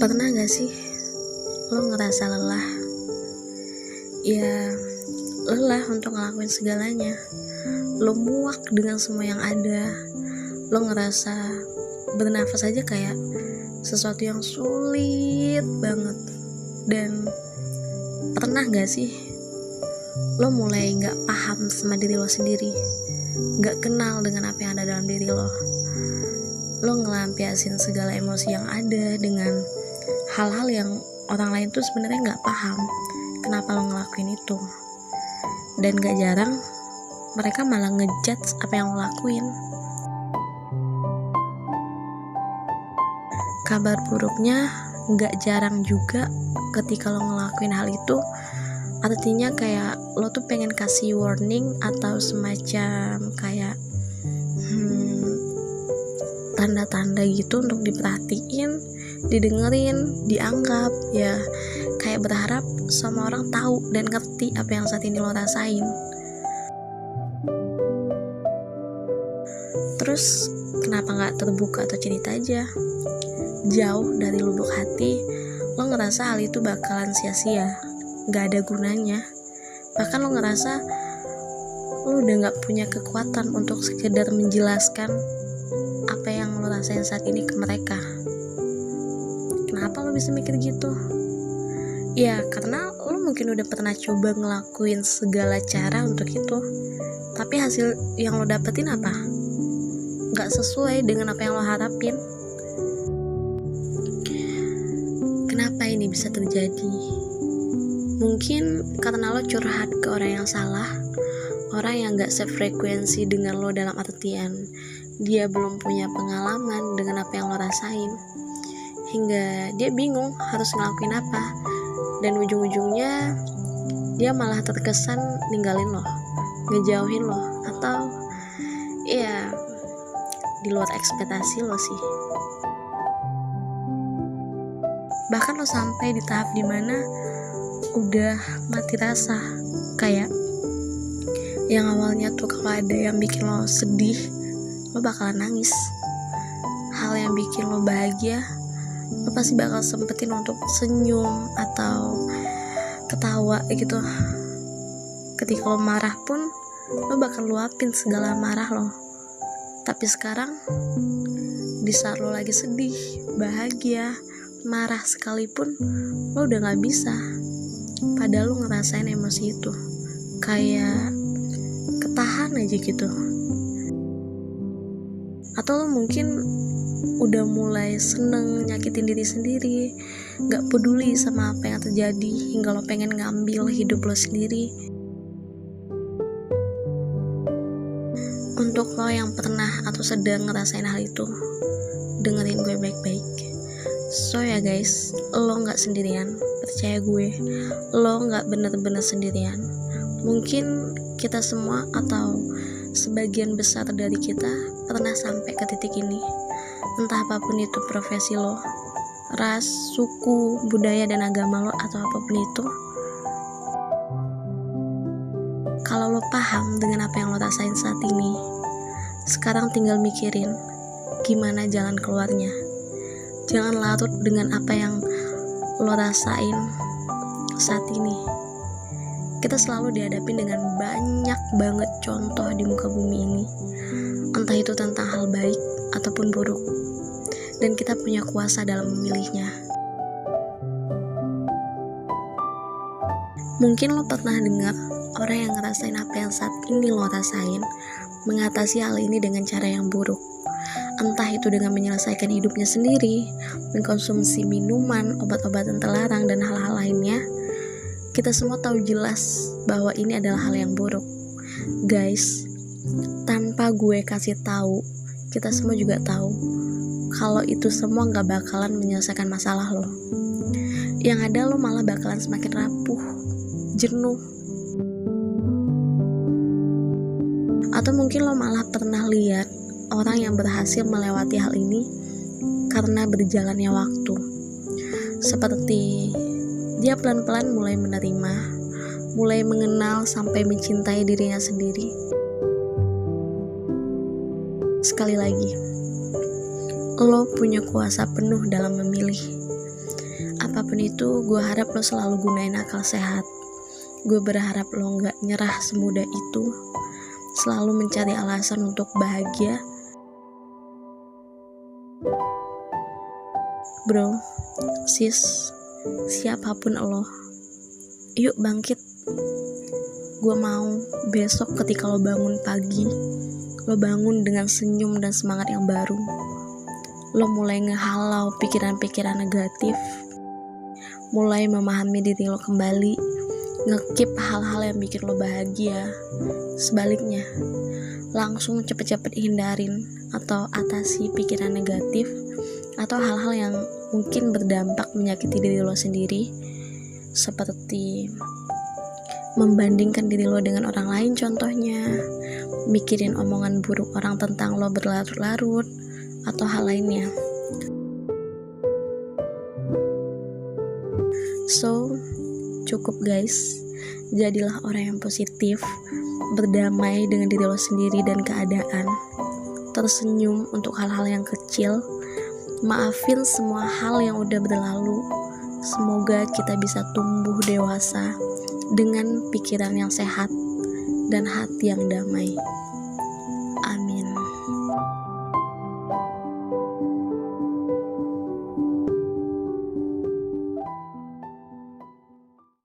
Pernah gak sih lo ngerasa lelah? Ya, lelah untuk ngelakuin segalanya. Lo muak dengan semua yang ada. Lo ngerasa bernafas aja kayak sesuatu yang sulit banget. Dan pernah gak sih lo mulai gak paham sama diri lo sendiri, gak kenal dengan apa yang ada dalam diri lo. Lo ngelampiasin segala emosi yang ada dengan hal-hal yang orang lain tuh sebenarnya nggak paham kenapa lo ngelakuin itu, dan gak jarang mereka malah ngejudge apa yang lo lakuin. Kabar buruknya gak jarang juga ketika lo ngelakuin hal itu artinya kayak lo tuh pengen kasih warning atau semacam kayak tanda-tanda gitu untuk diperhatiin, didengerin, dianggap, ya kayak berharap sama orang tahu dan ngerti apa yang saat ini lo rasain. Terus kenapa gak terbuka atau cerita aja? Jauh dari lubuk hati lo ngerasa hal itu bakalan sia-sia, gak ada gunanya. Bahkan lo ngerasa lo udah gak punya kekuatan untuk sekedar menjelaskan apa yang lo rasain saat ini ke mereka. Kenapa lo bisa mikir gitu? Ya karena lo mungkin udah pernah coba ngelakuin segala cara untuk itu, tapi hasil yang lo dapetin apa? Gak sesuai dengan apa yang lo harapin. Kenapa ini bisa terjadi? Mungkin karena lo curhat ke orang yang salah, orang yang gak sefrekuensi dengan lo, dalam artian dia belum punya pengalaman dengan apa yang lo rasain, hingga dia bingung harus ngelakuin apa, dan ujung-ujungnya dia malah terkesan ninggalin lo, ngejauhin lo, atau ya di luar ekspektasi lo sih. Bahkan lo sampai di tahap dimana udah mati rasa, kayak yang awalnya tuh kalau ada yang bikin lo sedih lo bakalan nangis, hal yang bikin lo bahagia lo pasti bakal sempetin untuk senyum atau ketawa gitu. Ketika lo marah pun lo bakal luapin segala marah lo. Tapi sekarang di saat lo lagi sedih, bahagia, marah sekalipun lo udah gak bisa, padahal lo ngerasain emosi itu kayak ketahan aja gitu. Atau lo mungkin udah mulai seneng nyakitin diri sendiri, gak peduli sama apa yang terjadi, hingga lo pengen ngambil hidup lo sendiri. Untuk lo yang pernah atau sedang ngerasain hal itu, dengerin gue baik-baik. So ya guys, lo gak sendirian, percaya gue, lo gak bener-bener sendirian. Mungkin kita semua atau sebagian besar dari kita pernah sampai ke titik ini, entah apapun itu profesi lo, ras, suku, budaya dan agama lo, atau apapun itu. Kalau lo paham dengan apa yang lo rasain saat ini, sekarang tinggal mikirin gimana jalan keluarnya. Jangan larut dengan apa yang lo rasain saat ini. Kita selalu dihadapin dengan banyak banget contoh di muka bumi ini, entah itu tentang hal baik ataupun buruk, dan kita punya kuasa dalam memilihnya. Mungkin lo pernah dengar orang yang ngerasain apa yang saat ini lo rasain mengatasi hal ini dengan cara yang buruk, entah itu dengan menyelesaikan hidupnya sendiri, mengkonsumsi minuman, obat-obatan terlarang, dan hal-hal lainnya. Kita semua tahu jelas bahwa ini adalah hal yang buruk. Guys, tanpa gue kasih tahu, kita semua juga tahu kalau itu semua gak bakalan menyelesaikan masalah lo. Yang ada lo malah bakalan semakin rapuh, jenuh. Atau mungkin lo malah pernah lihat orang yang berhasil melewati hal ini karena berjalannya waktu. Seperti dia pelan-pelan mulai menerima, mulai mengenal sampai mencintai dirinya sendiri. Sekali lagi, lo punya kuasa penuh dalam memilih. Apapun itu, gue harap lo selalu gunain akal sehat. Gue berharap lo gak nyerah semudah itu, selalu mencari alasan untuk bahagia. Bro, sis, siapapun lo, yuk bangkit. Gue mau besok ketika lo bangun pagi, lo bangun dengan senyum dan semangat yang baru. Lo mulai ngehalau pikiran-pikiran negatif, mulai memahami diri lo kembali, ngekip hal-hal yang bikin lo bahagia. Sebaliknya, langsung cepet-cepet hindarin atau atasi pikiran negatif atau hal-hal yang mungkin berdampak menyakiti diri lo sendiri, seperti membandingkan diri lo dengan orang lain contohnya, mikirin omongan buruk orang tentang lo berlarut-larut, atau hal lainnya. So, cukup guys, jadilah orang yang positif, berdamai dengan diri lo sendiri dan keadaan, tersenyum untuk hal-hal yang kecil, maafin semua hal yang udah berlalu. Semoga kita bisa tumbuh dewasa dengan pikiran yang sehat dan hati yang damai. Amin.